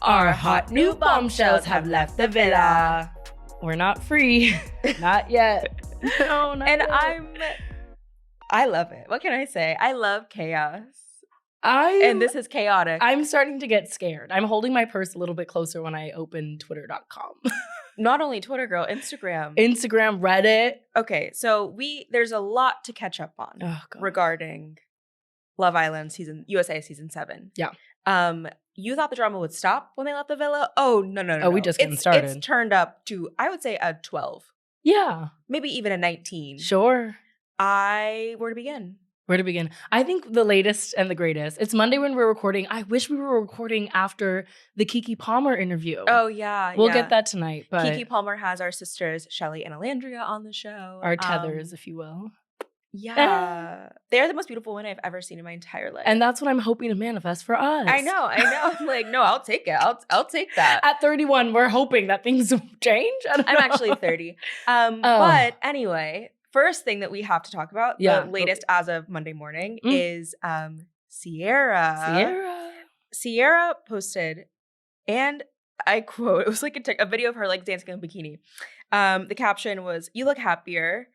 Our hot new bombshells have left the villa. We're not free. Not yet. No, not And yet. I love it. What can I say? I love chaos. And this is chaotic. I'm starting to get scared. I'm holding my purse a little bit closer when I open twitter.com. Not only Twitter, girl, Instagram. Instagram, Reddit. Okay, so there's a lot to catch up on regarding Love Island USA season 7. Yeah. You thought the drama would stop when they left the villa? Oh, no. Oh, we just getting started. It's turned up to, I would say, a 12. Yeah. Maybe even a 19. Sure. Where to begin? Where to begin? I think the latest and the greatest. It's Monday when we're recording. I wish we were recording after the Keke Palmer interview. Oh, yeah. We'll get that tonight. But Keke Palmer has our sisters, Shelly and Alandria, on the show. Our tethers, if you will. Yeah. They're the most beautiful women I've ever seen in my entire life. And that's what I'm hoping to manifest for us. I know. I'm like, no, I'll take it. I'll take that. At 31, we're hoping that things change. I'm actually 30. But anyway, first thing that we have to talk about, the latest as of Monday morning, is Sierra. Sierra posted, and I quote, it was like a video of her like dancing in a bikini. The caption was, "You look happier."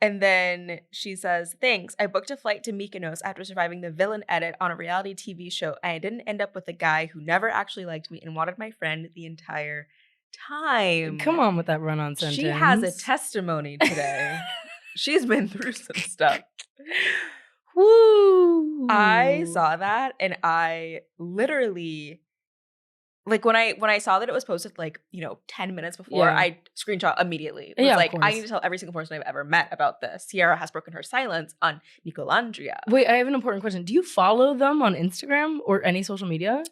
And then she says, "Thanks. I booked a flight to Mykonos after surviving the villain edit on a reality TV show. And I didn't end up with a guy who never actually liked me and wanted my friend the entire time." Come on with that run-on sentence. She has a testimony today. She's been through some stuff. Woo! I saw that and I literally... Like when I saw that it was posted 10 minutes before, I screenshot immediately. It was I need to tell every single person I've ever met about this. Sierra has broken her silence on Nicolandria. Wait, I have an important question. Do you follow them on Instagram or any social media?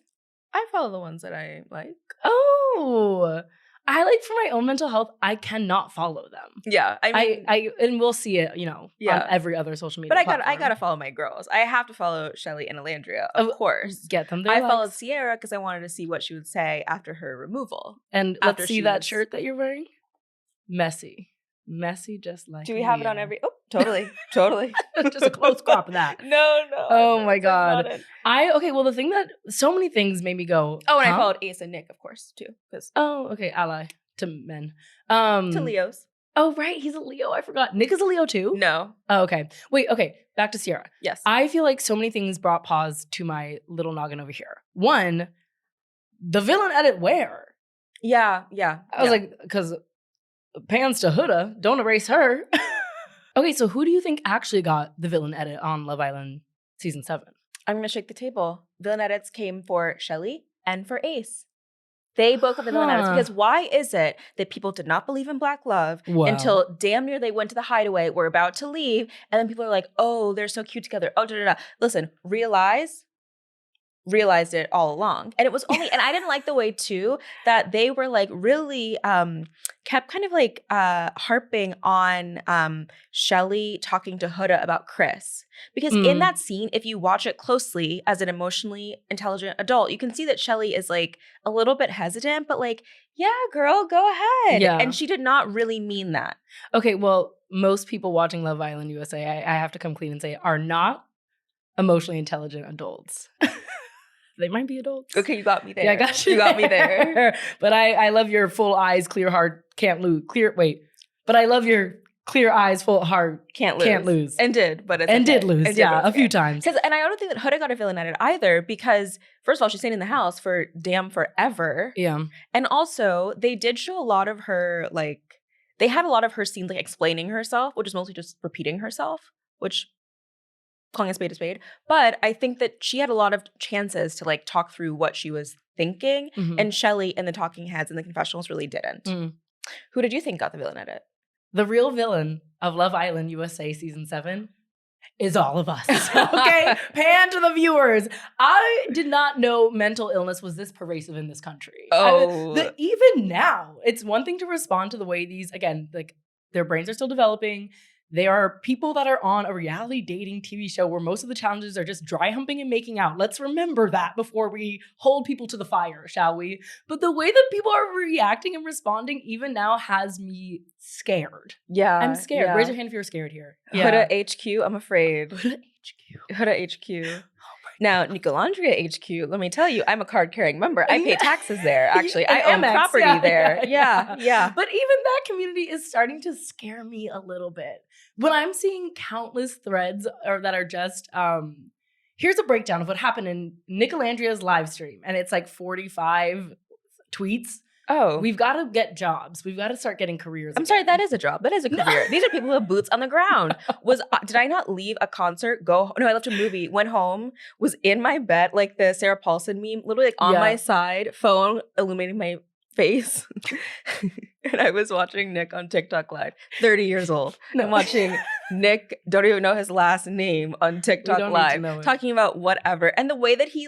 I follow the ones that I like. Oh, I for my own mental health, I cannot follow them. Yeah, I mean, and we'll see it, on every other social media. But I gotta follow my girls. I have to follow Shelly and Alandria, of course. Get them. I followed Sierra because I wanted to see what she would say after her removal. And let's see that shirt that you're wearing. Messy, just like. Do we have it on every? Oh, totally. Just a close crop of that. No. Oh my god. Well, the thing that so many things made me go. Oh, and I followed Ace and Nick, of course, too. Ally to men. To Leos. Oh, right. He's a Leo. I forgot. Nick is a Leo too? No. Oh, okay. Wait, okay. Back to Sierra. Yes. I feel like so many things brought pause to my little noggin over here. One, the villain edit where? Yeah. I was like, because pans to Huda, don't erase her. Okay, so who do you think actually got the villain edit on Love Island season 7? I'm going to shake the table. Villain edits came for Shelly and for Ace. They both got the villain edits because why is it that people did not believe in Black love until damn near they went to the hideaway, were about to leave, and then people are like, oh, they're so cute together. Oh, da-da-da. Listen, realized it all along. And it was only, and I didn't like the way too that they were really kept kind of harping on Shelly talking to Huda about Chris. Because in that scene, if you watch it closely as an emotionally intelligent adult, you can see that Shelly is a little bit hesitant, but yeah, girl, go ahead. Yeah. And she did not really mean that. Okay, well, most people watching Love Island USA, I have to come clean and say, are not emotionally intelligent adults. They might be adults. Okay, you got me there. Yeah, I got you. You got me there. But I love your full eyes, clear heart, can't lose. But I love your clear eyes, full heart, can't lose. And did, but it's and okay. Did lose, and yeah, a few times. And I don't think that Huda got a villain edit either because, first of all, she stayed in the house for damn forever. Yeah. And also, they did show a lot of her, they had a lot of her scenes, explaining herself, which is mostly just repeating herself, which... calling a spade. But I think that she had a lot of chances to talk through what she was thinking. Mm-hmm. And Shelly and the talking heads and the confessionals really didn't. Mm. Who did you think got the villain edit? The real villain of Love Island USA season 7 is all of us. Okay? Pan to the viewers. I did not know mental illness was this pervasive in this country. Oh. Even now, it's one thing to respond to the way these, again, their brains are still developing. They are people that are on a reality dating TV show where most of the challenges are just dry humping and making out. Let's remember that before we hold people to the fire, shall we? But the way that people are reacting and responding even now has me scared. Yeah. I'm scared. Yeah. Raise your hand if you're scared here. Yeah. Huda HQ, I'm afraid. Huda HQ. Huda HQ. Oh Now, Nicolandria HQ, let me tell you, I'm a card-carrying member. I pay taxes there, actually. And I own Amex, property there. Yeah. But even that community is starting to scare me a little bit. When I'm seeing countless threads that are just, here's a breakdown of what happened in Nicolandria's live stream. And it's like 45 tweets. Oh. We've got to get jobs. We've got to start getting careers. I'm sorry, that is a job. That is a career. These are people who have boots on the ground. Did I not leave a concert? No, I left a movie, went home, was in my bed, like the Sarah Paulson meme, literally like on my side, phone illuminating my face. And I was watching Nick on TikTok Live, 30 years old. I'm watching Nick, don't even know his last name, on TikTok Live, talking about whatever. And the way that he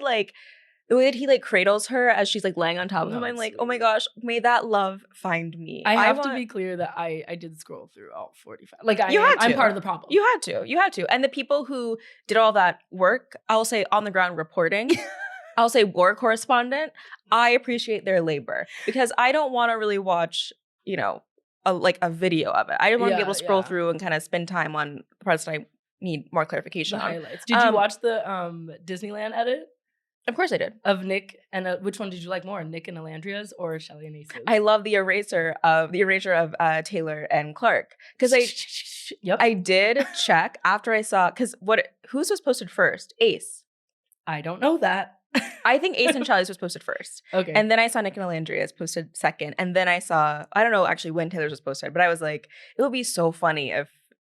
cradles her as she's like laying on top of him, I'm like, oh my gosh, may that love find me. I have to be clear that I did scroll through all 45. Like I'm part of the problem. You had to. And the people who did all that work, I'll say on the ground reporting, I'll say war correspondent, I appreciate their labor because I don't want to really watch, a video of it. I don't want to be able to scroll through and kind of spend time on the parts that I need more clarification on. Highlights. Did you watch the Disneyland edit? Of course I did. Of Nick and which one did you like more, Nick and Alandria's or Shelly and Ace's? I love the erasure of Taylor and Clark because I did check after I saw whose was posted first? Ace. I don't know that. I think Ace and Shelly's was posted first. Okay. And then I saw Nick and Alandria's posted second. And then I don't know actually when Taylor's was posted, but I was like, it would be so funny if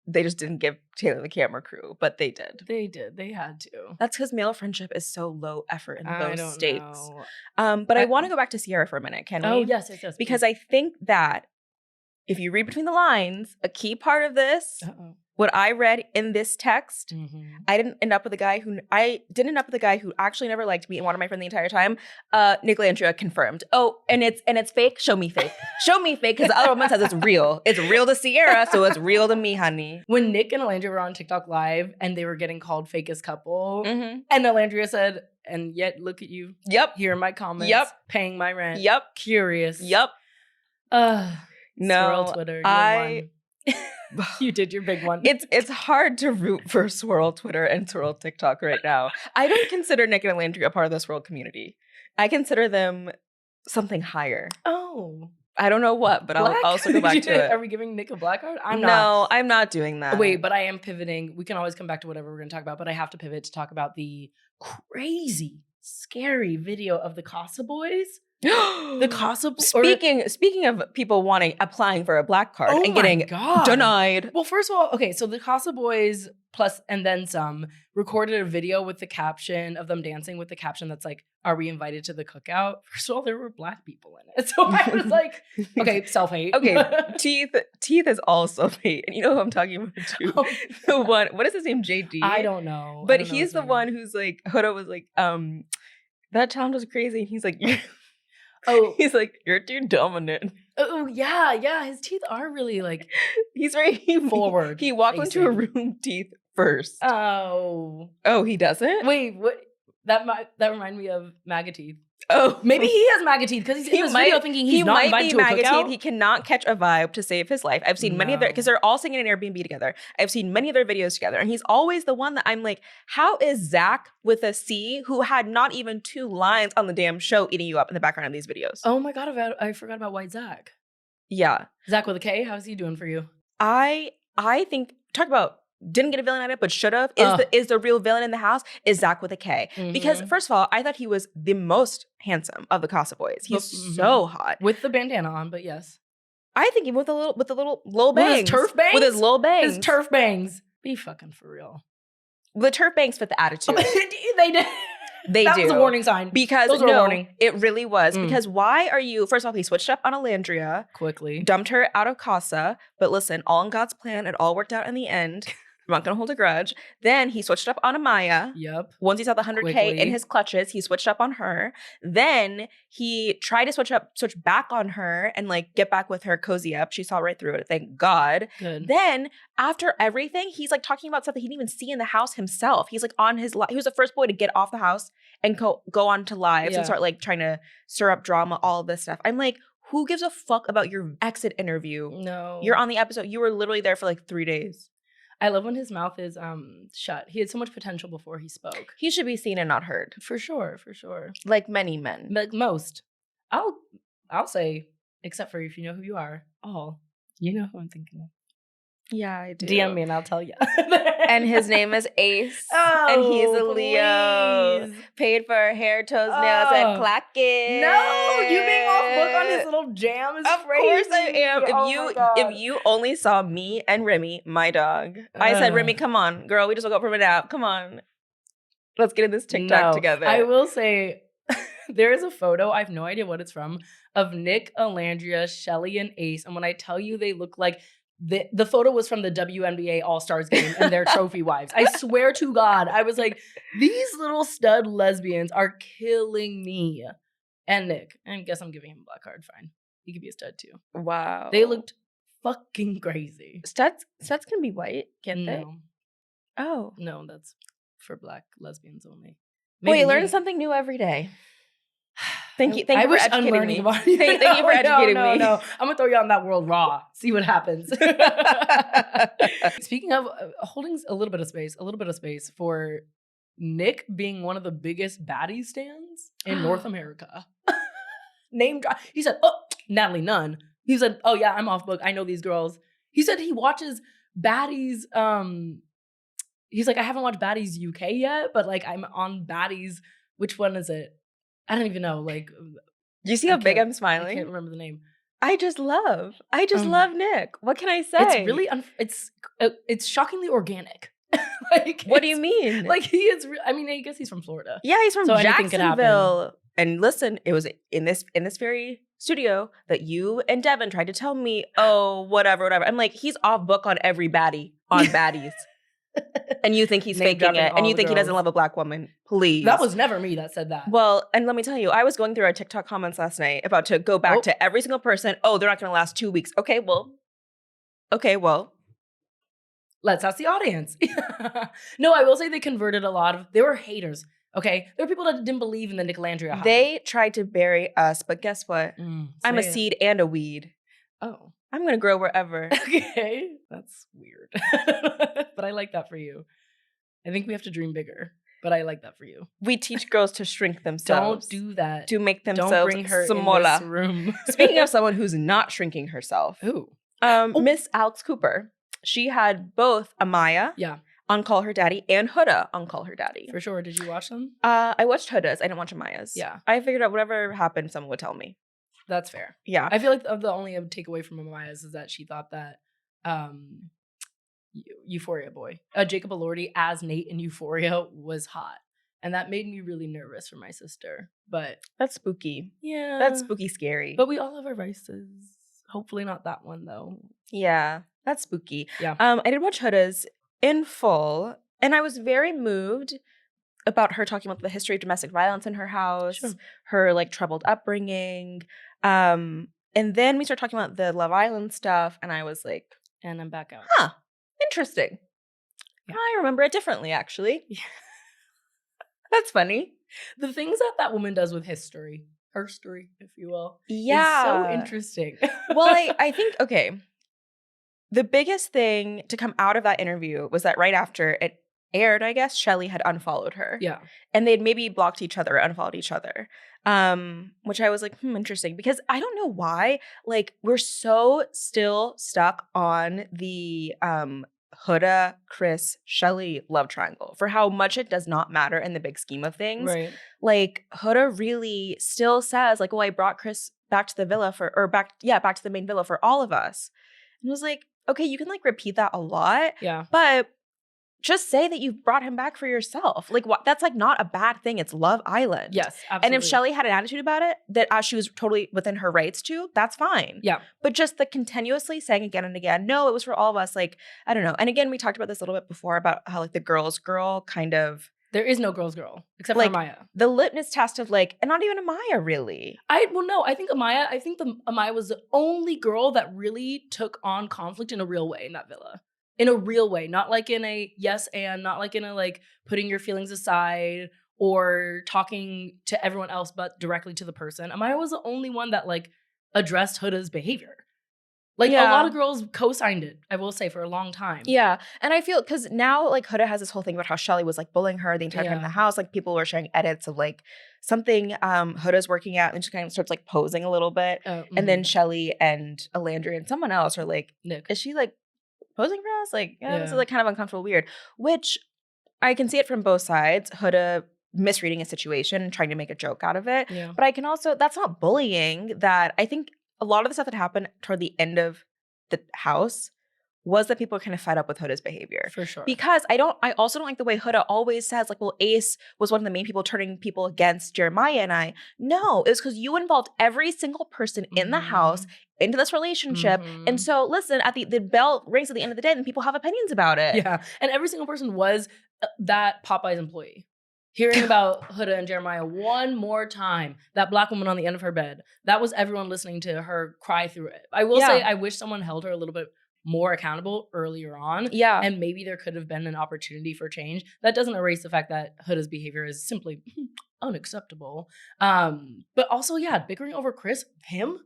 they just didn't give Taylor the camera crew, but they did. They did. They had to. That's because male friendship is so low effort in those states. But I want to go back to Sierra for a minute, can we? Oh, yes. Because I think that if you read between the lines, a key part of this, what I read in this text, I didn't end up with a guy who actually never liked me and wanted my friend the entire time. Nicolandria confirmed. Oh, and it's fake. Show me fake. Show me fake because the other woman says it's real. It's real to Sierra, so it's real to me, honey. When Nick and Alandria were on TikTok Live and they were getting called fakest couple, and Alandria said, "And yet look at you. Yep. Here are my comments. Yep. Paying my rent. Yep. Curious. Yep. No. Swirl Twitter. You did your big one. It's hard to root for Swirl Twitter and Swirl TikTok right now. I don't consider Nick and Alandria a part of the Swirl community. I consider them something higher. Oh. I don't know what, but I'll also go back to it. Are we giving Nick a black card? No, I'm not doing that. Wait, but I am pivoting. We can always come back to whatever we're going to talk about, but I have to pivot to talk about the crazy, scary video of the Casa Boys. The Casa Speaking of people applying for a black card and getting denied. Well, first of all, okay, so the Casa Boys plus and then some recorded a video with the caption of them dancing with the caption that's like, "Are we invited to the cookout?" First of all, there were black people in it, so I was like, okay, self-hate. Okay, Teeth is also hate, and you know who I'm talking about too. The one, what is his name? JD. I don't know, but he's the one who's like, Huda was like, that challenge was crazy, and he's like, he's like, you're too dominant. Oh yeah, his teeth are really like he's very forward. He walked into a room teeth first. Oh, he doesn't? Wait, what? That reminded me of MAGA teeth. Oh, maybe he has MAGA teeth because he's in this video thinking he's not invited to a cookout. He cannot catch a vibe to save his life. I've seen many of their, because they're all singing in an Airbnb together. I've seen many of their videos together, and he's always the one that I'm like, how is Zach with a C, who had not even 2 lines on the damn show, eating you up in the background of these videos? Oh my god, I forgot about White Zach. Yeah, Zach with a K. How's he doing for you? I think talk about. Didn't get a villain at it, but should have. Is the real villain in the house is Zach with a K. Because first of all, I thought he was the most handsome of the Casa Boys. He's so hot with the bandana on, but yes, I think even with the little low bangs, with his turf bangs, with his low bangs, his turf bangs. Be fucking for real. The turf bangs fit the attitude. They did. That was a warning sign. Because it really was. Because why are you, first of all, he switched up on Alandria. Quickly. Dumped her out of Casa. But listen, all in God's plan, it all worked out in the end. I'm not going to hold a grudge. Then he switched up on Amaya. Yep. Once he saw the 100K in his clutches, he switched up on her. Then he tried to switch back on her and like get back with her, cozy up. She saw right through it. Thank God. Good. Then after everything, he's like talking about stuff that he didn't even see in the house himself. He's like on his he was the first boy to get off the house and go on to lives and start like trying to stir up drama, all of this stuff. I'm like, who gives a fuck about your exit interview? No. You're on the episode. You were literally there for like 3 days. I love when his mouth is shut. He had so much potential before he spoke. He should be seen and not heard. For sure, for sure. Like many men. Like most. I'll say, except for if you know who you are, all. You know who I'm thinking of. Yeah, I do. DM me and I'll tell you. And his name is Ace. Oh, and he's a Leo. please. Paid for hair, toes, nails, and clackets. No, you being off book on his little jam is of crazy. Of course I am. Oh If you only saw me and Remy, my dog, I said, Remy, come on, girl, we just woke up from a nap. Come on. Let's get in this TikTok together. I will say, there is a photo, I have no idea what it's from, of Nick, Alandria, Shelly, and Ace. And when I tell you they look like, the photo was from the WNBA All-Stars game and their trophy wives. I swear to God, I was like, these little stud lesbians are killing me. And Nick, I guess I'm giving him a black card, fine. He could be a stud too. Wow. They looked fucking crazy. Studs can be white, can't they? No. Oh. No, that's for black lesbians only. Well, you learn something new every day. Thank you for educating me. Thank you for educating me. No, I'm gonna throw you on that world raw. See what happens. Speaking of holding a little bit of space for Nick being one of the biggest baddie stands in North America. Name drop. He said, "Oh, Natalie Nunn." He said, "Oh yeah, I'm off book. I know these girls." He said he watches baddies. He's like, I haven't watched Baddies UK yet, but like I'm on Baddies. Which one is it? I don't even know. Like, do you see how big I'm smiling? I can't remember the name. I just love Nick. What can I say? It's really it's shockingly organic. Like, what do you mean? Like he is. I mean, I guess he's from Florida. Yeah, he's from so Jacksonville. And listen, it was in this very studio that you and Devin tried to tell me, oh, whatever. I'm like, he's off book on every baddie on Baddies. And you think he's faking it, and you think he doesn't love a black woman. Please. That was never me that said that. Well, and let me tell you, I was going through our TikTok comments last night about to go back to every single person. Oh, they're not going to last 2 weeks. Okay, well. Let's ask the audience. No, I will say they converted a lot of, they were haters. Okay, there were people that didn't believe in the Nicolandria hype. They tried to bury us, but guess what? I'm a seed and a weed. Oh. I'm going to grow wherever. Okay. That's weird. But I like that for you. I think we have to dream bigger, but I like that for you. We teach girls to shrink themselves. Don't do that. To make themselves Don't bring her smaller. In this room. Speaking of someone who's not shrinking herself. Who? Miss Alex Cooper. She had both Amaya on Call Her Daddy and Huda on Call Her Daddy. For sure. Did you watch them? I watched Huda's. I didn't watch Amaya's. Yeah. I figured out whatever happened, someone would tell me. That's fair. Yeah. I feel like the only takeaway from Amaya's is that she thought that Euphoria boy, Jacob Elordi as Nate in Euphoria was hot. And that made me really nervous for my sister. But that's spooky. Yeah. That's spooky scary. But we all have our vices. Hopefully not that one though. Yeah. That's spooky. Yeah. I did watch Huda's in full, and I was very moved about her talking about the history of domestic violence in her house, her like troubled upbringing. And then we started talking about the Love Island stuff, and I was like, and I'm back out. Huh, interesting. Yeah. I remember it differently, actually. Yeah. That's funny. The things that woman does with history, her story, if you will, is so interesting. Well, I think, okay, the biggest thing to come out of that interview was that right after it aired, I guess, Shelly had unfollowed her. Yeah. And they'd maybe blocked each other or unfollowed each other. Which I was like, interesting. Because I don't know why. Like, we're so still stuck on the Huda, Chris, Shelly love triangle for how much it does not matter in the big scheme of things. Right. Like, Huda really still says, like, oh, I brought Chris back to the villa back to the main villa for all of us. And I was like, okay, you can like repeat that a lot. Yeah. But just say that you've brought him back for yourself. Like, what? That's like not a bad thing. It's Love Island. Yes, absolutely. And if Shelly had an attitude about it, that as she was totally within her rights to, that's fine. Yeah. But just the continuously saying again and again, no, it was for all of us. Like, I don't know. And again, we talked about this a little bit before about how like the girl's girl kind of. There is no girl's girl except like, for Amaya. The litmus test of like, and not even Amaya really. I think Amaya was the only girl that really took on conflict in a real way in that villa. In a real way, not like in a yes and, not like in a like putting your feelings aside or talking to everyone else but directly to the person. Amaya was the only one that like addressed Huda's behavior. Like, a lot of girls co-signed it, I will say, for a long time. Yeah. And I feel, because now, like, Huda has this whole thing about how Shelly was, like, bullying her the entire time in the house. Like, people were sharing edits of, like, something Huda's working at, and she kind of starts, like, posing a little bit. And then Shelly and Alandria and someone else are like, Nick, is she, like, posing for us? Like, this is, like, kind of uncomfortable, weird. Which I can see it from both sides. Huda misreading a situation and trying to make a joke out of it. Yeah. But I can also, that's not bullying. That I think a lot of the stuff that happened toward the end of the house was that people are kind of fed up with Huda's behavior. For sure. Because I also don't like the way Huda always says, like, well, Ace was one of the main people turning people against Jeremiah and I. No, it was because you involved every single person in the house into this relationship. And so, listen, at the bell rings at the end of the day, and people have opinions about it. Yeah. And every single person was that Popeye's employee. Hearing about Huda and Jeremiah one more time, that black woman on the end of her bed, that was everyone listening to her cry through it. I will say, I wish someone held her a little bit more accountable earlier on. Yeah. And maybe there could have been an opportunity for change. That doesn't erase the fact that Huda's behavior is simply unacceptable. But also, bickering over Chris, him?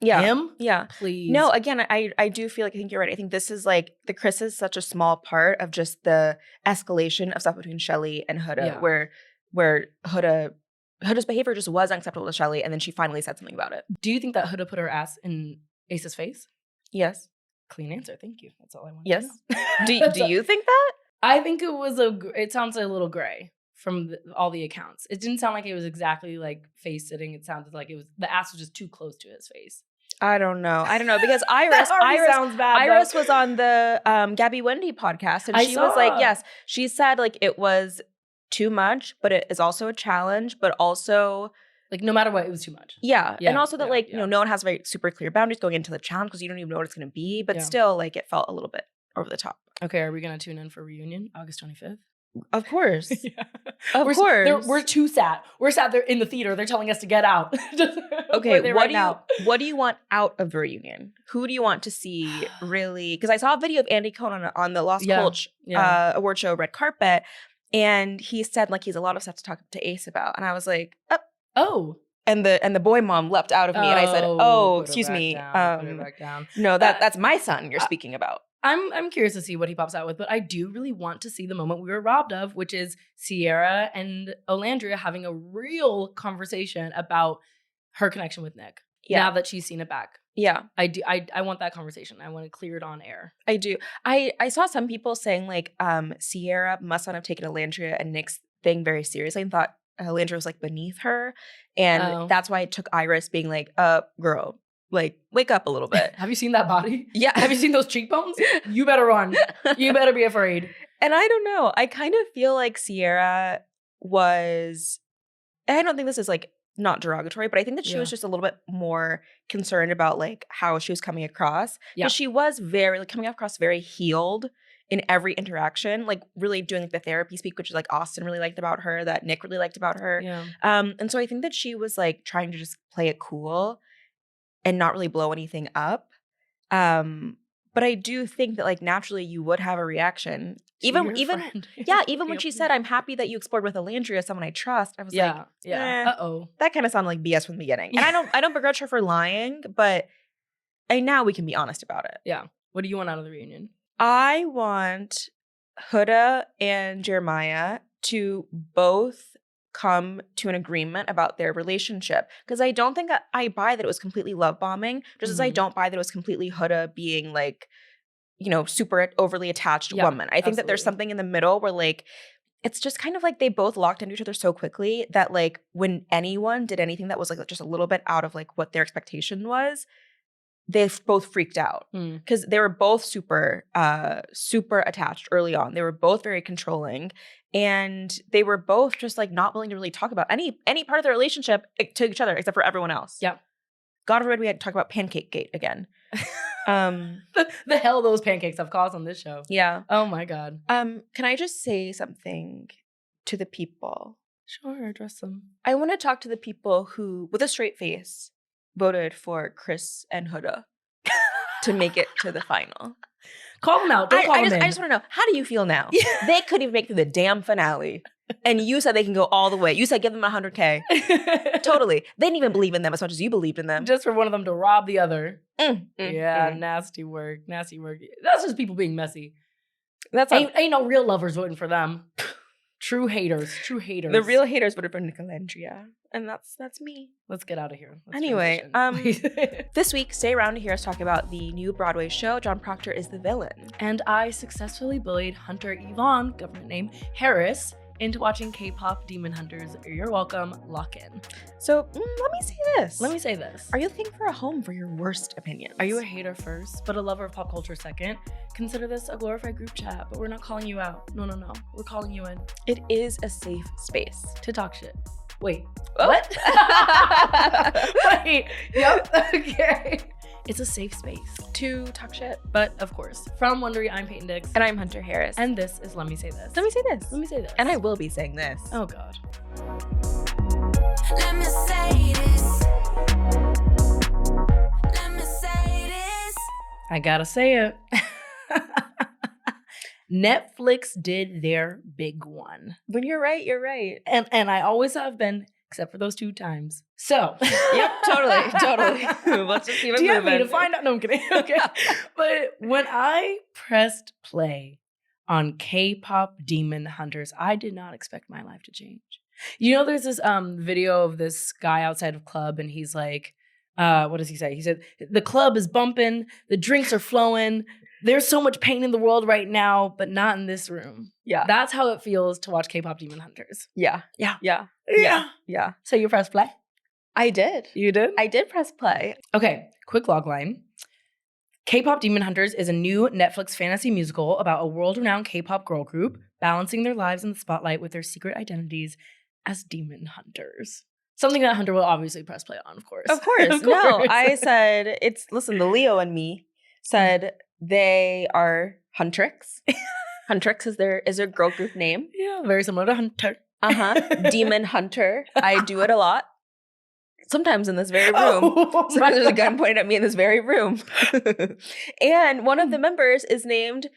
Yeah. Him? Yeah. Please. No, again, I do feel like, I think you're right. I think this is like, the Chris is such a small part of just the escalation of stuff between Shelly and Huda, where Huda's behavior just was unacceptable to Shelly, and then she finally said something about it. Do you think that Huda put her ass in Ace's face? Yes. Clean answer. Thank you. That's all I want. Yes. To know. Do you think that? I think it sounds a little gray from all the accounts. It didn't sound like it was exactly like face sitting. It sounded like the ass was just too close to his face. I don't know because Iris sounds bad. Iris was on the Gabby Wendy podcast, and she was like, yes, she said like it was too much, but it is also a challenge, but also like no matter what, it was too much. Yeah. And also that no one has very super clear boundaries going into the challenge because you don't even know what it's going to be, but still like it felt a little bit over the top. Okay, are we going to tune in for reunion August 25th? Of course. Of course. We're too sad. We're sad they're in the theater. They're telling us to get out. Okay, what do you want out of the reunion? Who do you want to see really? Because I saw a video of Andy Cohen on the Lost Culture award show red carpet, and he said like he's a lot of stuff to talk to Ace about. And I was like, oh. And the boy mom leapt out of me, and I said, excuse me. Put her back down. No, that's my son you're speaking about. I'm curious to see what he pops out with, but I do really want to see the moment we were robbed of, which is Sierra and Olandria having a real conversation about her connection with Nick. Yeah. Now that she's seen it back. Yeah. I do. I want that conversation. I want to clear it on air. I do. I saw some people saying like Sierra must not have taken Olandria and Nick's thing very seriously and thought Olandria was like beneath her. And that's why it took Iris being like, girl, like, wake up a little bit. Have you seen that body? Yeah. Have you seen those cheekbones? You better run. You better be afraid. And I don't know. I kind of feel like Sierra was, I don't think this is like not derogatory, but I think that she was just a little bit more concerned about like how she was coming across. Because she was very, like coming across very healed in every interaction, like really doing like the therapy speak, which is like Austin really liked about her, that Nick really liked about her. Yeah. And so I think that she was like trying to just play it cool and not really blow anything up. But I do think that like naturally you would have a reaction. Even when she said, I'm happy that you explored with Olandria, someone I trust. I was like, that kind of sounded like BS from the beginning. And I don't begrudge her for lying, but now we can be honest about it. Yeah. What do you want out of the reunion? I want Huda and Jeremiah to both come to an agreement about their relationship, because I don't think I buy that it was completely love bombing, just as I don't buy that it was completely Huda being like, super overly attached woman. I think that there's something in the middle where like it's just kind of like they both locked into each other so quickly that like when anyone did anything that was like just a little bit out of like what their expectation was, they both freaked out because they were both super attached early on. They were both very controlling, and they were both just like not willing to really talk about any part of their relationship to each other except for everyone else. Yeah. God forbid we had to talk about Pancake Gate again. The hell those pancakes have caused on this show. Yeah. Oh my God. Can I just say something to the people? Sure, address them. I want to talk to the people who, with a straight face, voted for Chris and Huda to make it to the final. Call them out. Don't call them in. I just want to know, how do you feel now? They couldn't even make it to the damn finale. And you said they can go all the way. You said give them 100K. Totally. They didn't even believe in them as much as you believed in them. Just for one of them to rob the other. Nasty work. Nasty work. That's just people being messy. That's ain't no real lovers voting for them. True haters. The real haters voted for Nicolandria. And that's me. Let's get out of here. Anyway, this week, stay around to hear us talk about the new Broadway show, John Proctor is the Villain. And I successfully bullied Hunter Yvonne, government name, Harris, into watching K-pop Demon Hunters. You're welcome. Lock in. So let me say this. Are you looking for a home for your worst opinions? Are you a hater first, but a lover of pop culture second? Consider this a glorified group chat, but we're not calling you out. No. We're calling you in. It is a safe space. To talk shit. Wait. Oh. What? Wait. Yep. Okay. It's a safe space to talk shit. But of course, from Wondery, I'm Peyton Dix. And I'm Hunter Harris. And this is Lemme Say This. Let me say this. Let me say this. And I will be saying this. Oh God. Let me say this. Let me say this. I gotta say it. Netflix did their big one. When you're right, you're right. And I always have been, except for those 2 times. So. Yep, totally. Let's just keep it moving. Do you have me to find out? No, I'm kidding. Okay. But when I pressed play on K-pop Demon Hunters, I did not expect my life to change. You know, there's this video of this guy outside of club, and he's like, what does he say? He said, the club is bumping, the drinks are flowing, there's so much pain in the world right now, but not in this room. Yeah. That's how it feels to watch K-pop Demon Hunters. Yeah. So you pressed play? I did. You did? I did press play. Okay, quick logline. K-pop Demon Hunters is a new Netflix fantasy musical about a world-renowned K-pop girl group balancing their lives in the spotlight with their secret identities as demon hunters. Something that Hunter will obviously press play on, of course. Of course. No, I said, the Leo and me said they are Huntrix. Huntrix is their girl group name. Yeah, very similar to Hunter. Demon Hunter. I do it a lot. Sometimes in this very room. Sometimes there's a gun pointed at me in this very room. And one of the members is named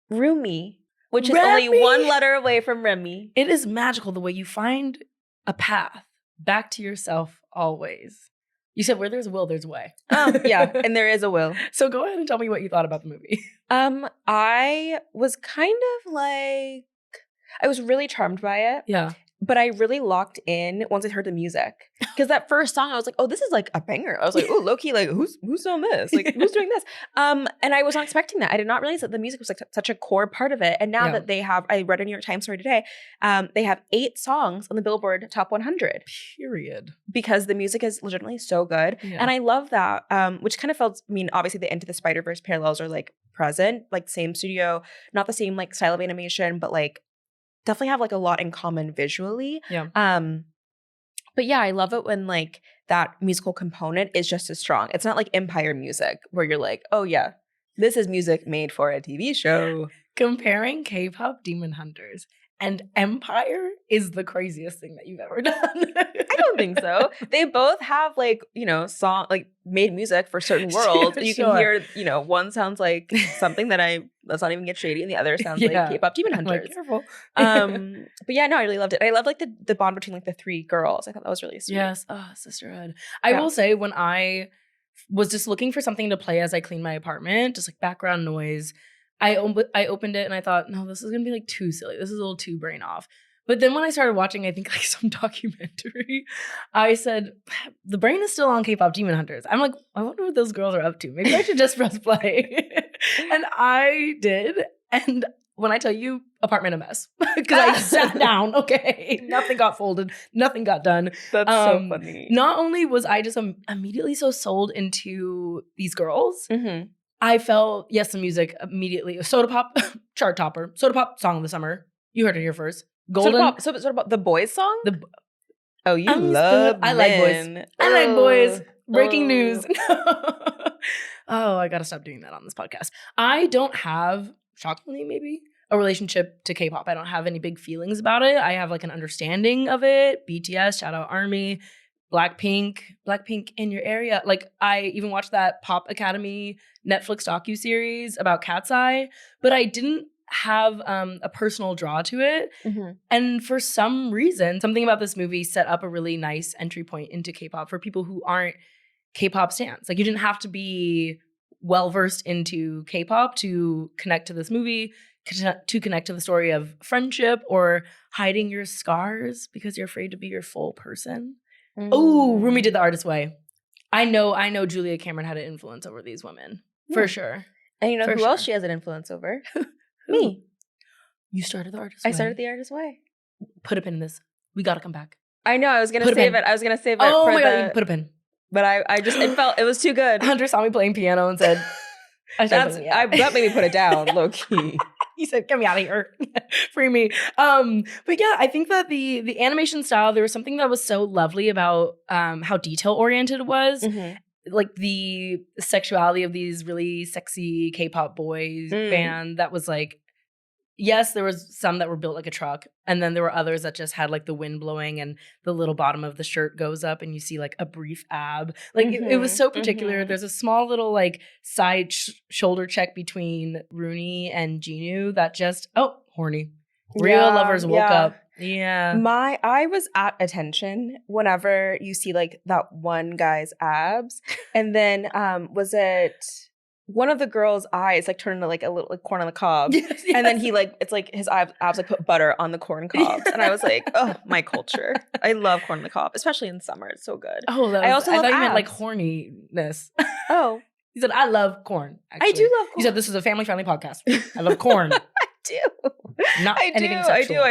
Rumi, which is only 1 letter away from Remy. It is magical the way you find a path back to yourself always. You said where there's a will, there's a way. Yeah, and there is a will. So go ahead and tell me what you thought about the movie. I was kind of like, I was really charmed by it. Yeah. But I really locked in once I heard the music. Because that first song, I was like, oh, this is like a banger. I was like, oh, low-key, like, who's on this? Like, who's doing this? And I was not expecting that. I did not realize that the music was like such a core part of it. And now that they have, I read a New York Times story today, they have 8 songs on the Billboard Top 100. Period. Because the music is legitimately so good. Yeah. And I love that, which kind of felt, I mean, obviously the Into the Spider-Verse parallels are like present, like same studio, not the same like style of animation, but like definitely have like a lot in common visually. Yeah. But yeah, I love it when like that musical component is just as strong. It's not like Empire music where you're like, oh yeah, this is music made for a TV show. Comparing K-pop Demon Hunters and Empire is the craziest thing that you've ever done. I don't think so. They both have like, you know, made music for certain worlds. You can hear, you know, one sounds like something let's not even get shady, and the other sounds like K-pop Demon Hunters. Like, careful. But yeah, no, I really loved it. I love like the bond between like the 3 girls. I thought that was really sweet. Yes. Oh, sisterhood. I will say when I was just looking for something to play as I clean my apartment, just like background noise, I opened it and I thought, no, this is going to be like too silly. This is a little too brain off. But then when I started watching, I think like some documentary, I said, the brain is still on K-pop Demon Hunters. I'm like, I wonder what those girls are up to. Maybe I should just press play. And I did. And when I tell you, apartment a mess. Because I sat down, okay. Nothing got folded. Nothing got done. That's so funny. Not only was I just immediately so sold into these girls, mm-hmm. I felt, yes, the music immediately. Soda Pop, chart topper. Soda Pop, song of the summer. You heard it here first. Golden. Soda Pop, the boys song? I like boys. I like boys. Breaking news. Oh, I gotta stop doing that on this podcast. I don't have, shockingly maybe, a relationship to K-pop. I don't have any big feelings about it. I have like an understanding of it. BTS, shout out ARMY. Blackpink in your area. Like, I even watched that Pop Academy Netflix docuseries about Cat's Eye, but I didn't have a personal draw to it. Mm-hmm. And for some reason, something about this movie set up a really nice entry point into K-pop for people who aren't K-pop stans. Like, you didn't have to be well-versed into K-pop to connect to this movie, to connect to the story of friendship or hiding your scars because you're afraid to be your full person. Mm. Oh, Rumi did the artist way. I know Julia Cameron had an influence over these women. For sure. And you know For who sure. else she has an influence over? Me. You started the artist way. I started the artist way. Put a pin in this. We gotta come back. I know. I was gonna Put a save pin. it. I was gonna save it. Oh for my the, god, you put a pin. But I just it was too good. Hunter saw me playing piano and said, that made me put it down, low key. He said, "Get me out of here, free me." But yeah, I think that the animation style, there was something that was so lovely about how detail oriented it was. Mm-hmm. Like the sexuality of these really sexy K-pop boys band that was like, yes, there was some that were built like a truck, and then there were others that just had like the wind blowing and the little bottom of the shirt goes up and you see like a brief ab. Like it was so particular. There's a small little like side shoulder check between Rooney and Jinu that just, horny. Real lovers woke up. Yeah. I was at attention whenever you see like that one guy's abs. And then was it one of the girls' eyes like turned into like a little like corn on the cob. Yes. And then he like, it's like his abs like put butter on the corn cobs. And I was like, oh, my culture. I love corn on the cob, especially in summer. It's so good. Oh, I also love thought you meant like abs. horniness. Oh. He said, I love corn. Actually. I do love corn. You said this is a family-friendly podcast. I love corn. do. Not anything I sexual. do.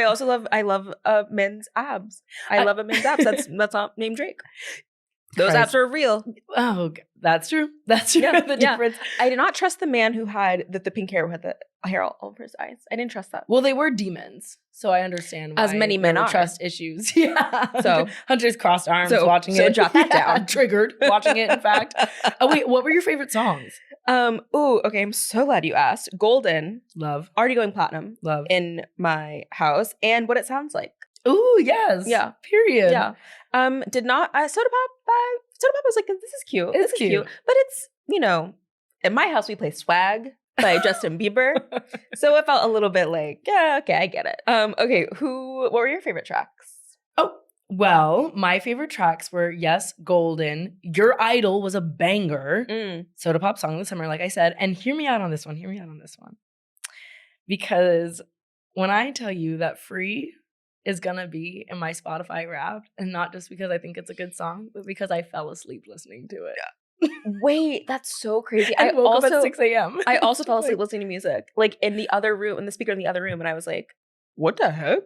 I love men's abs. I love a men's abs. That's not named Drake. Those Christ. abs are real. Oh, that's true. That's true. Yeah, The yeah. difference. I did not trust the man who had the pink hair who had the hair all over his eyes. I didn't trust that. Well, they were demons, so I understand why As many men there were are. trust issues. Yeah. So- Hunter's crossed arms watching so it. jot that Yeah, down. Triggered watching it. In fact. Oh wait, what were your favorite songs? Okay. I'm so glad you asked. Golden, Love, already going platinum love. in my house, and What It Sounds Like. Ooh, yes. Yeah. Period. Yeah. Did not Soda Pop. Soda Pop was like, this is cute. It's This is cute. But it's, in my house we play Swag by Justin Bieber. So it felt a little bit like, yeah, okay, I get it. Okay, what were your favorite tracks? Oh, well, my favorite tracks were, yes, Golden. Your Idol was a banger. Soda Pop Song of the Summer, like I said. And hear me out on this one. Because when I tell you that Free is gonna be in my Spotify Wrapped, and not just because I think it's a good song, but because I fell asleep listening to it. Wait, that's so crazy. I woke up at 6 a.m. I also fell asleep listening to music, like in the other room, in the speaker in the other room, and I was like, what the heck?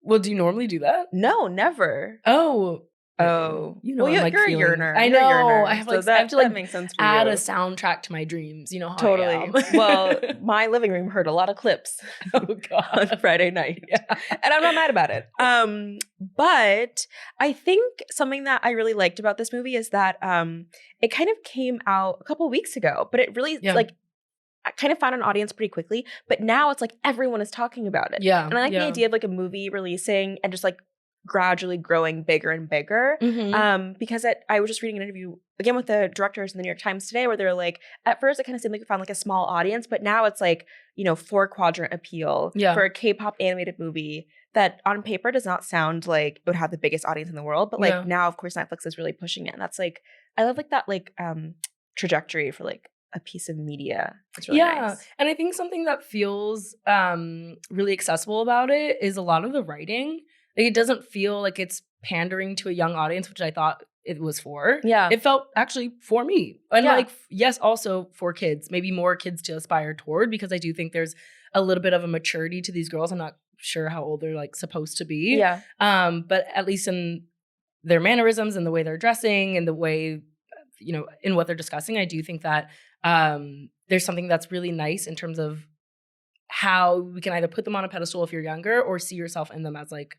Well, do you normally do that? No, never. Oh. Oh. You know, well, I'm like you're a feeling- yearner. I You're a know. yearner. I have So like I have to that like makes sense for add you. a soundtrack to my dreams. You know how Totally. I am. Well, my living room heard a lot of clips oh on god. Friday night. Yeah. And I'm not mad about it. But I think something that I really liked about this movie is that it kind of came out a couple weeks ago, but it really like I kind of found an audience pretty quickly. But now it's like everyone is talking about it. Yeah. And I like the idea of like a movie releasing and just like gradually growing bigger and bigger. Because I was just reading an interview again with the directors in the New York Times today where they're like, at first it kind of seemed like it found like a small audience, but now it's like, 4-quadrant appeal for a K-pop animated movie that on paper does not sound like it would have the biggest audience in the world. But like now, of course, Netflix is really pushing it. And that's like, I love like that like trajectory for like a piece of media. It's really nice. And I think something that feels really accessible about it is a lot of the writing. Like, it doesn't feel like it's pandering to a young audience, which I thought it was for. Yeah. It felt actually for me. And like, yes, also for kids, maybe more kids to aspire toward, because I do think there's a little bit of a maturity to these girls. I'm not sure how old they're like supposed to be. Yeah. But at least in their mannerisms and the way they're dressing and the way, in what they're discussing, I do think that there's something that's really nice in terms of how we can either put them on a pedestal if you're younger or see yourself in them as like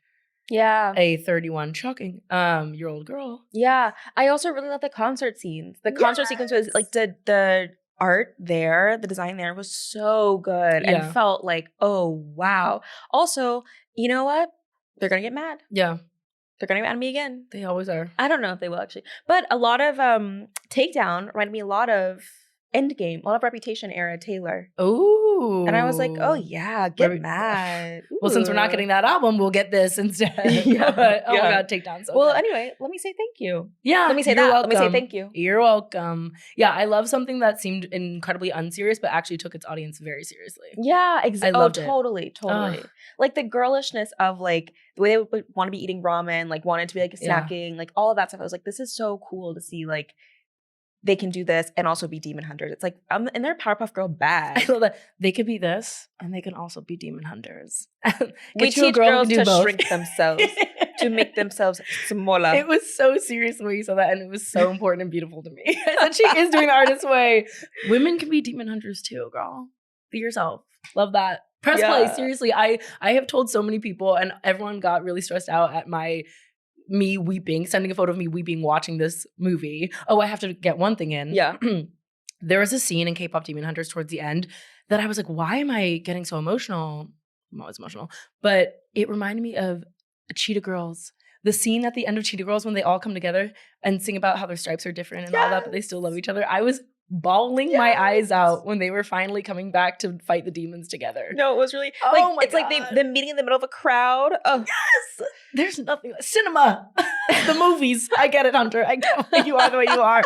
a 31 shocking year old girl. Yeah. I also really love the concert scenes. The concert sequence was like the art there, the design there was so good and felt like, oh wow. Also, you know what? They're gonna get mad. Yeah. They're gonna get mad at me again. They always are. I don't know if they will actually. But a lot of Takedown reminded me a lot of Endgame, Law of Reputation era Taylor. Oh. And I was like, oh yeah, get mad. Well, since we're not getting that album, we'll get this instead. Yeah, But, oh yeah. my God, Takedown. So Well, good. anyway, let me say thank you. Yeah. Let me say you're that. Welcome. Let me say thank you. You're welcome. Yeah, I love something that seemed incredibly unserious, but actually took its audience very seriously. Yeah, I exactly. loved it. Totally. Like the girlishness of like the way they would want to be eating ramen, like wanted to be like snacking, like all of that stuff. I was like, this is so cool to see like they can do this and also be demon hunters. It's like in their Powerpuff Girl bag. I love that they could be this, and they can also be demon hunters. We teach girls to shrink themselves, to make themselves smaller. It was so serious when you said that, and it was so important and beautiful to me. I said she is doing the artist way. Women can be demon hunters too, girl. Be yourself. Love that. Press play. Seriously, I have told so many people, and everyone got really stressed out at me weeping, sending a photo of me weeping watching this movie. Oh, I have to get one thing in. Yeah. There was a scene in KPop Demon Hunters towards the end that I was like, why am I getting so emotional? I'm always emotional. But it reminded me of Cheetah Girls. The scene at the end of Cheetah Girls when they all come together and sing about how their stripes are different and all that, but they still love each other. I was bawling my eyes out when they were finally coming back to fight the demons together. No, it was really like, like the meeting in the middle of a crowd. Oh yes, there's nothing like cinema. The movies. I get it, Hunter. I get why you are the way you are.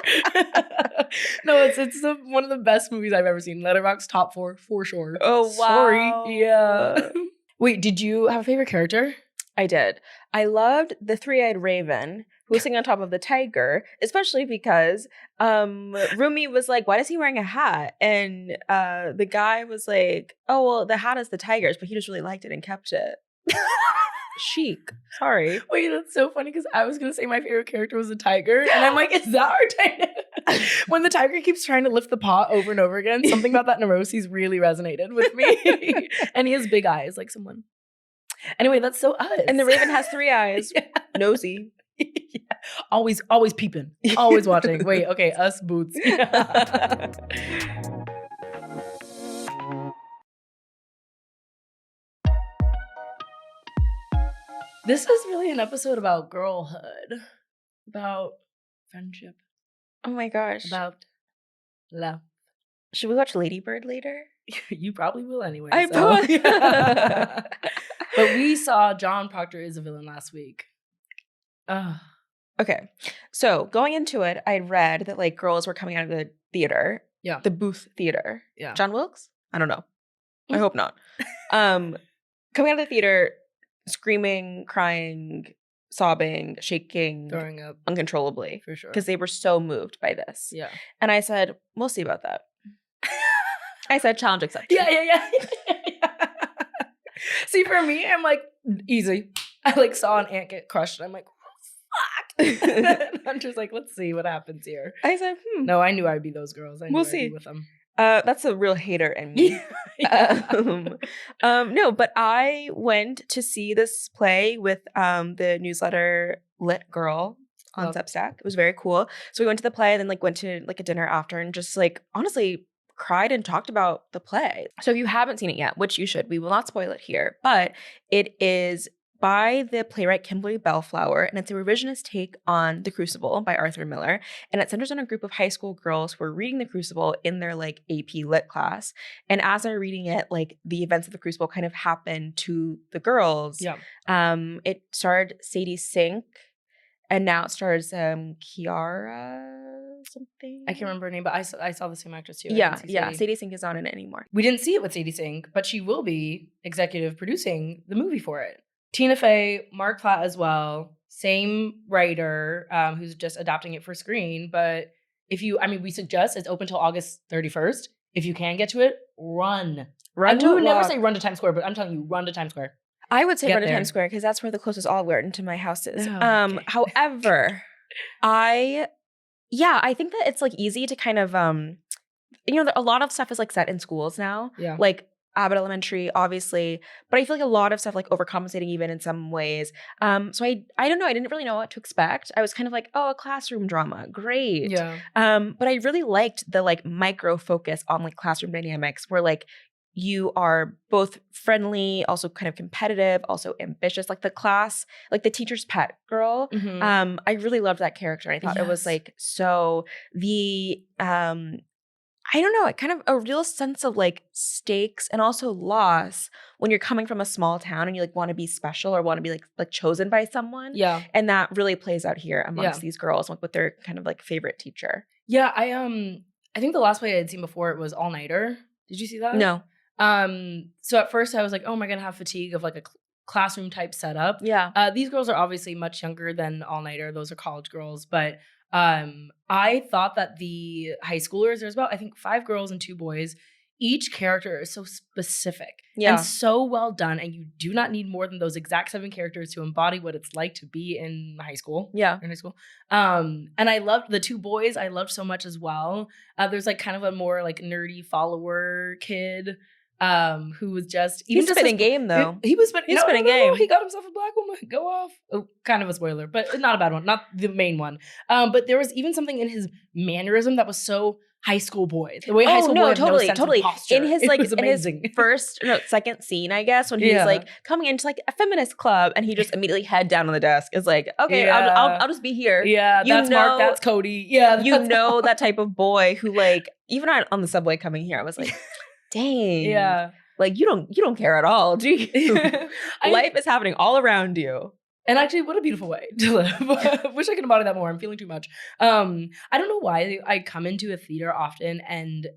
No, it's one of the best movies I've ever seen. Letterboxd top 4 for sure. Oh wow. Sorry. Yeah. Wait, did you have a favorite character? I did. I loved the three-eyed raven who was sitting on top of the tiger, especially because Rumi was like, why is he wearing a hat? And the guy was like, oh, well, the hat is the tiger's, but he just really liked it and kept it. Chic. Sorry. Wait, that's so funny because I was going to say my favorite character was the tiger. And I'm like, is that our tiger? When the tiger keeps trying to lift the pot over and over again, something about that neuroses really resonated with me. And he has big eyes like someone. Anyway, that's so us. And the raven has 3 eyes. Yeah. Nosy. Yeah. Always peeping. Always watching. Wait, okay, us boots. This is really an episode about girlhood. About friendship. Oh my gosh. About love. Should we watch Lady Bird later? You probably will anyway. I probably. But we saw John Proctor is a Villain last week. Okay. So going into it, I read that like girls were coming out of the theater. Yeah. The Booth Theater. Yeah. John Wilkes? I don't know. I hope not. Coming out of the theater, screaming, crying, sobbing, shaking, throwing up uncontrollably. For sure. Because they were so moved by this. Yeah. And I said, we'll see about that. I said challenge accepted. Yeah. See, for me, I'm like, easy. I like saw an ant get crushed and I'm like, fuck. I'm just like, let's see what happens here. I said, No, I knew I'd be those girls. We'll see. I'd be with them. That's a real hater in me. No, but I went to see this play with the newsletter Lit Girl on Substack. It was very cool. So we went to the play and then like went to like a dinner after and just like honestly cried and talked about the play. So if you haven't seen it yet, which you should, we will not spoil it here, but it is by the playwright Kimberly Bellflower, and it's a revisionist take on The Crucible by Arthur Miller, and it centers on a group of high school girls who are reading The Crucible in their like AP Lit class, and as they're reading it, like the events of The Crucible kind of happen to the girls. Yeah. It starred Sadie Sink, and now it stars Kiara something. I can't remember her name, but I saw the same actress too. Yeah. Sadie Sink is not in it anymore. We didn't see it with Sadie Sink, but she will be executive producing the movie for it. Tina Fey, Mark Platt as well, same writer who's just adapting it for screen. But we suggest it's open till August 31st. If you can get to it, run. I would never say run to Times Square, but I'm telling you, run to Times Square. I would say run to Times Square because that's where the closest Olive Garden to my house is. Okay. However, I think that it's like easy to kind of, a lot of stuff is like set in schools now. Yeah. Like Abbott Elementary, obviously, but I feel like a lot of stuff like overcompensating even in some ways. So I don't know. I didn't really know what to expect. I was kind of like, oh, a classroom drama, great. Yeah. But I really liked the like micro focus on like classroom dynamics where like you are both friendly, also kind of competitive, also ambitious. Like the class, like the teacher's pet girl. Mm-hmm. I really loved that character. I thought it was like so the I don't know, kind of a real sense of like stakes and also loss when you're coming from a small town and you like want to be special or want to be like chosen by someone. Yeah. And that really plays out here amongst Yeah. these girls, like with their kind of like favorite teacher. Yeah, I think the last play I had seen before it was All Nighter. Did you see that? No. So at first I was like, oh, am I gonna have fatigue of like a classroom type setup? Yeah. These girls are obviously much younger than All Nighter. Those are college girls, but I thought that the high schoolers, there's about I think 5 girls and 2 boys. Each character is so specific Yeah. and so well done, and you do not need more than those exact 7 characters to embody what it's like to be in high school. Yeah. In high school. And I loved the 2 boys. I loved so much as well. There's like kind of a more like nerdy follower kid who was just He's spitting game though. He was spitting. He's spitting game. He got himself a black woman. Go off. Oh, kind of a spoiler, but not a bad one. Not the main one. But there was even something in his mannerism that was so high school boy. The way high school boy had no sense of posture. In his It like was in his amazing. second scene, I guess, when he's like coming into like a feminist club and he just immediately head down on the desk is like, okay, Yeah. I'll just be here. Yeah, You that's know- Mark. That's Cody. Yeah, You know that type of boy who like even on the subway coming here, I was like, dang. Yeah. Like you don't care at all, do you? I- Life is happening all around you. And actually, what a beautiful way to live. Wish I could embody that more. I'm feeling too much. I don't know why I come into a theater often and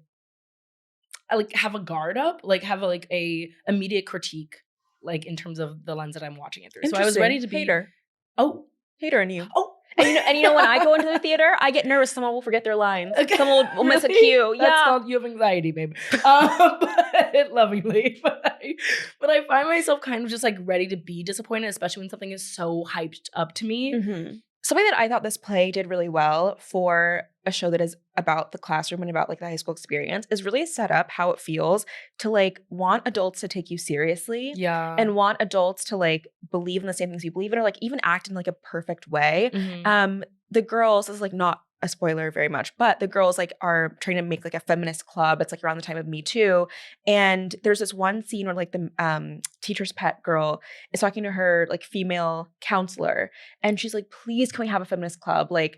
I like have a guard up, like have a immediate critique, like in terms of the lens that I'm watching it through. So I was ready to be hater. Oh, Hater in you. oh. And you know when I go into the theater, I get nervous someone will forget their lines. Okay. Someone will miss a Really? cue. That's Yeah. called you have anxiety, babe. Lovingly. But I find myself kind of just like ready to be disappointed, especially when something is so hyped up to me. Mm-hmm. Something that I thought this play did really well for a show that is about the classroom and about like the high school experience is really set up how it feels to like want adults to take you seriously Yeah. and want adults to like believe in the same things you believe in or like even act in like a perfect way. Mhm. The girls, this is like not a spoiler very much, but the girls like are trying to make like a feminist club. It's like around the time of Me Too. And there's this one scene where like the teacher's pet girl is talking to her like female counselor. And she's like, please, can we have a feminist club? Like,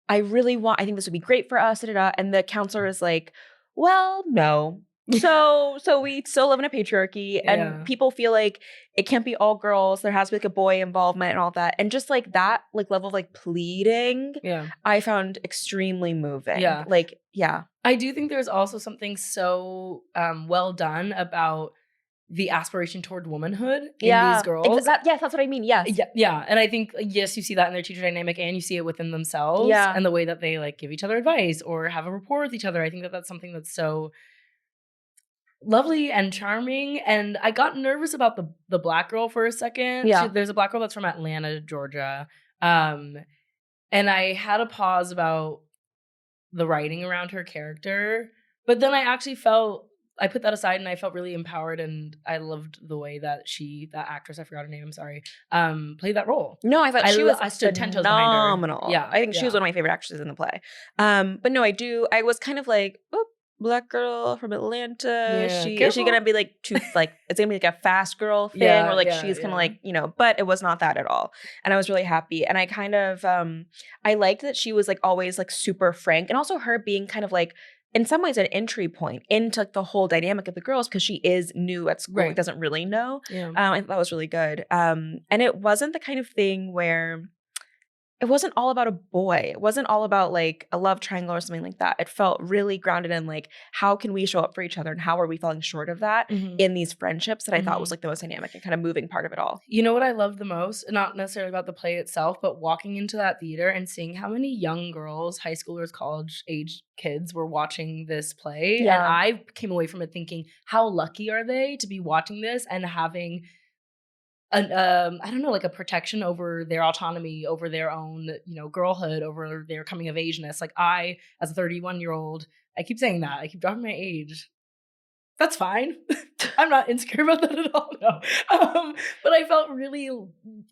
I think this would be great for us. And the counselor is like, well, no. So we still live in a patriarchy and Yeah. people feel like it can't be all girls. There has to be like a boy involvement and all that. And just like that like level of like pleading, Yeah. I found extremely moving. Yeah. Like, yeah. I do think there's also something so well done about the aspiration toward womanhood in these girls. Yes, that's what I mean. Yes. Yeah. And I think, yes, you see that in their teacher dynamic and you see it within themselves. Yeah. And the way that they like give each other advice or have a rapport with each other. I think that that's something that's so lovely and charming. And I got nervous about the black girl for a second. Yeah. There's a black girl that's from Atlanta, Georgia. And I had a pause about the writing around her character. But then I actually I put that aside and I felt really empowered and I loved the way that that actress, I forgot her name, I'm sorry, played that role. No, I thought I stood 10 toes behind her. phenomenal. Yeah, I think she yeah. was one of my favorite actresses in the play. But no, I was kind of like, oh, black girl from Atlanta. Yeah, Is she gonna be like too like it's gonna be like a fast girl thing Yeah, or like yeah, she's gonna yeah. like, you know, but it was not that at all. And I was really happy. And I kind of I liked that she was like always like super frank and also her being kind of like in some ways an entry point into like the whole dynamic of the girls because she is new at school, Right. like, doesn't really know. Yeah. I thought that was really good. And it wasn't the kind of thing where it wasn't all about a boy. It wasn't all about like a love triangle or something like that. It felt really grounded in like, how can we show up for each other and how are we falling short of that Mhm. in these friendships that I thought was Mhm. like the most dynamic and kind of moving part of it all. You know what I loved the most? Not necessarily about the play itself, but walking into that theater and seeing how many young girls, high schoolers, college age kids were watching this play. Yeah. And I came away from it thinking, how lucky are they to be watching this and having an I don't know, like a protection over their autonomy, over their own, girlhood, over their coming of ageness. Like I, as a 31-year-old, I keep saying that. I keep dropping my age. That's fine. I'm not insecure about that at all. No. But I felt really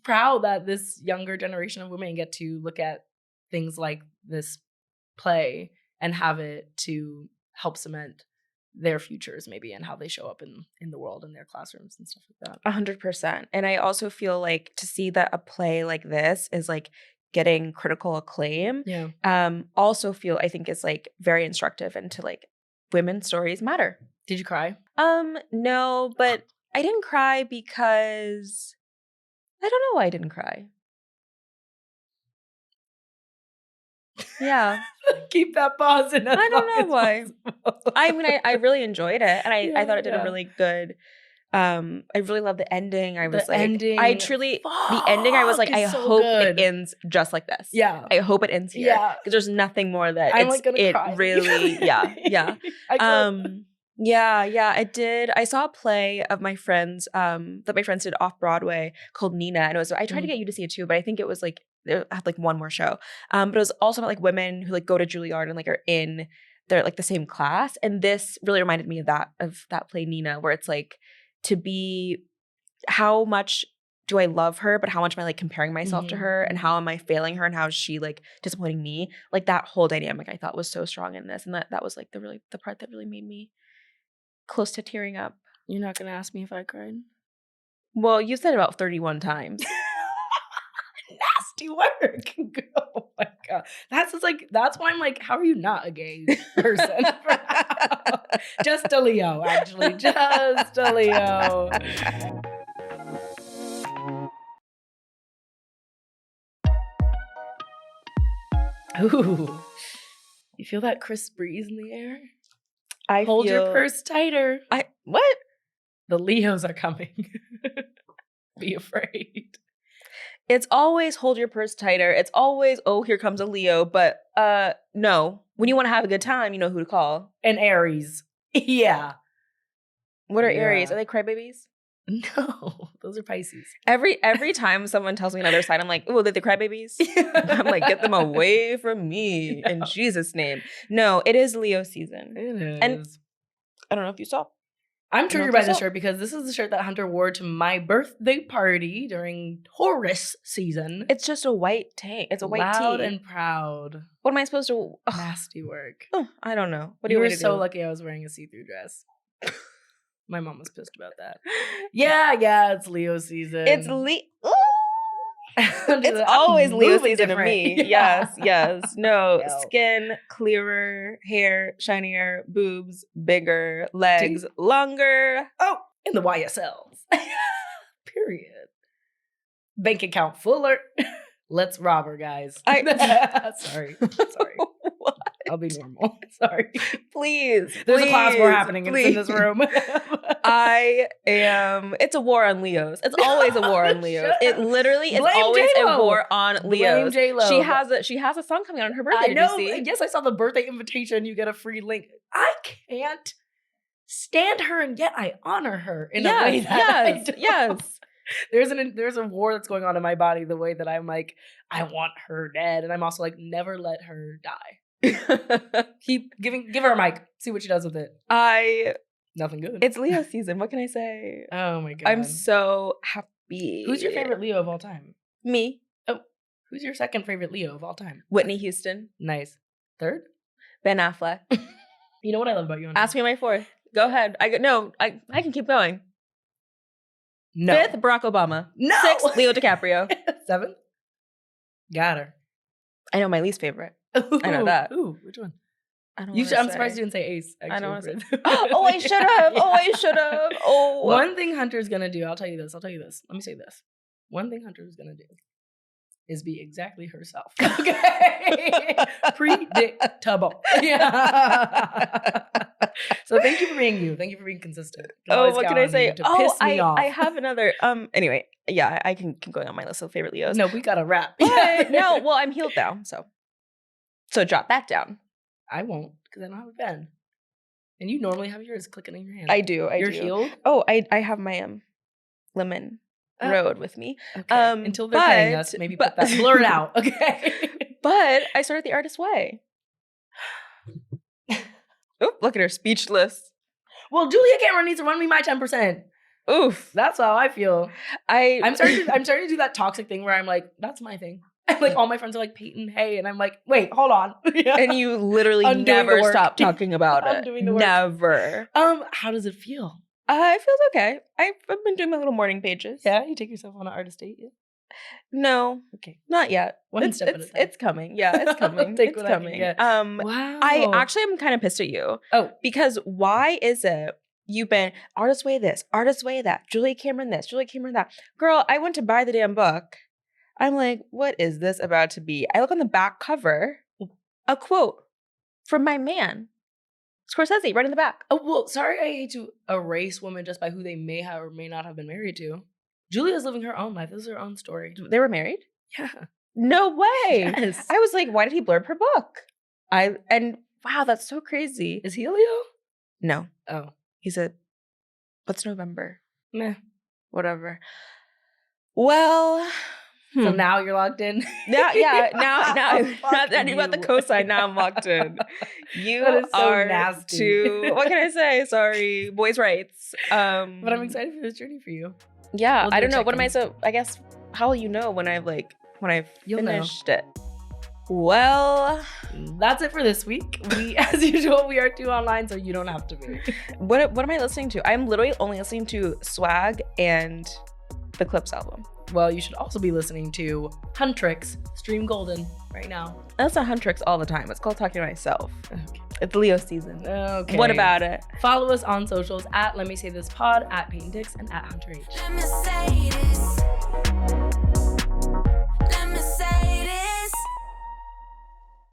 proud that this younger generation of women get to look at things like this play and have it to help cement their futures maybe and how they show up in the world in their classrooms and stuff like that. 100%. And I also feel like to see that a play like this is like getting critical acclaim. Yeah. Also feel I think is like very instructive into like women's stories matter. Did you cry? No, but I didn't cry because I don't know why I didn't cry. Yeah. Keep that pause in. I don't know why. I mean, I really enjoyed it, and I thought it did a really good. I really love the ending. I was The like, ending, I truly the ending. I was like, fuck, I is so hope good. it ends just like this. Yeah. I hope it ends here. Yeah. Because there's nothing more that I'm it's like gonna it cry. really. Yeah. I could. Yeah. I did. I saw a play of my friends that my friends did off Broadway called Nina, and it was. I tried to get you to see it too, but I think it was like it had like one more show. But it was also about like women who like go to Juilliard and like are in they're like the same class, and this really reminded me of that play Nina, where it's like to be how much do I love her, but how much am I like comparing myself to her, and how am I failing her, and how is she like disappointing me? Like that whole dynamic I thought was so strong in this, and that was like the part that really made me close to tearing up. You're not gonna ask me if I cried? Well, you said it about 31 times. Nasty work. Oh my god. That's why I'm like, how are you not a gay person? Just a Leo, actually. Just a Leo. Ooh. You feel that crisp breeze in the air? Hold your purse tighter. What? The Leos are coming. Be afraid. It's always hold your purse tighter. It's always, oh, here comes a Leo. But no. When you want to have a good time, you know who to call. And Aries. Yeah. What are Aries? Are they crybabies? No, those are Pisces. Every time someone tells me another sign, I'm like, oh, they're the crybabies? I'm like, get them away from me in Jesus' name. No, it is Leo season. It is. And I don't know if you saw. I'm triggered by this shirt because this is the shirt that Hunter wore to my birthday party during Taurus season. It's just a white tank. It's a white tee. Loud and proud. What am I supposed to? Nasty work. Oh, I don't know. What do you you were want to so do? lucky I was wearing a see-through dress. My mom was pissed about that. Yeah, it's Leo season. It's It's always Leo season to me. Yeah. Yes. No, Yo. skin clearer, hair shinier, boobs bigger, legs longer. Oh, in the YSLs. Period. Bank account fuller. Let's rob her, guys. Sorry. What? I'll be normal. Sorry. Please. There's a class war happening. It's in this room. It's a war on Leos. It's always a war on Leos. It literally is Blame always J-Lo. a war on Leos. Blame J-Lo. She has a song coming out on her birthday. I Did know. you see? Yes, I saw the birthday invitation. You get a free link. I can't stand her, and yet I honor her in a way that I don't. Yes. There's a war that's going on in my body. The way that I'm like, I want her dead, and I'm also like, never let her die. Give her a mic. See what she does with it. Nothing good. It's Leo season. What can I say? Oh my god. I'm so happy. Who's your favorite Leo of all time? Me. Oh, who's your second favorite Leo of all time? Whitney Houston. Nice. Third? Ben Affleck. You know what I love about you? Ask me my fourth. Go ahead. I can keep going. No. Fifth, Barack Obama. No. Sixth, Leo DiCaprio. Seventh? Got her. I know my least favorite. Ooh, I know that. Ooh, which one? I don't. I'm surprised you didn't say Ace. Actually, I don't want to say. Oh, I should have. Yeah. I should have. Oh. One thing Hunter's gonna do. I'll tell you this. Let me say this. One thing Hunter's gonna do is be exactly herself. Okay. Predictable. Yeah. So thank you for being you. Thank you for being consistent. What can I say? Piss me off. I have another. Anyway, yeah, I can keep going on my list of favorite Leos. No, we got to wrap. No, well, I'm healed now, so drop that down. I won't, because I don't have a pen. And you normally have yours clicking in your hand. I do. You're do. healed? Oh, I have my lemon road with me. Okay. Until they're paying us, maybe put that blur it out. Okay. But I started the artist way. Oh, look at her, speechless. Well, Julia Cameron needs to run me my 10%. Oof. That's how I feel. I'm starting to do that toxic thing where I'm like, that's my thing. And like all my friends are like, Peyton, hey, and I'm like, wait, hold on. Yeah. And you literally never stop talking about it. I'm doing the work. Never. How does it feel? It feels okay. I've been doing my little morning pages. Yeah, you take yourself on an artist date. Yeah. No, Okay. not yet. One step at a time. It's coming. Yeah, it's coming. Take It's what I can coming. get. Wow. I actually am kind of pissed at you Oh, because why is it you've been artist way this, artist way that, Julia Cameron this, Julia Cameron that. Girl, I went to buy the damn book. I'm like, what is this about to be? I look on the back cover, a quote from my man, Scorsese, right in the back. oh well, sorry, I hate to erase women just by who they may have or may not have been married to. Julia's living her own life. This is her own story. They were married? Yeah. No way. Yes. I was like, why did he blurb her book? And wow, that's so crazy. Is he a Leo? No, Oh. he said, what's November? Meh. Whatever. Well, So now you're locked in? now that Fuck I knew about the you. cosign, now I'm locked in. You That is so are nasty. too, what can I say? Sorry, boys' rights. But I'm excited for this journey for you. Yeah, We'll do I a don't know. What am I check-in. I guess, how will you know when I've You'll know. finished it? Well, That's it for this week. We, as usual, we are 2 online, so you don't have to be. what am I listening to? I'm literally only listening to Swag and the Clips album. Well, you should also be listening to Huntrix, Stream Golden, right now. That's not Huntrix all the time. It's called Talking to Myself. Okay. It's Leo season. Okay. What about it? Follow us on socials at Lemme Say This Pod, at Peyton Dix, and at Hunter H. Let me say this.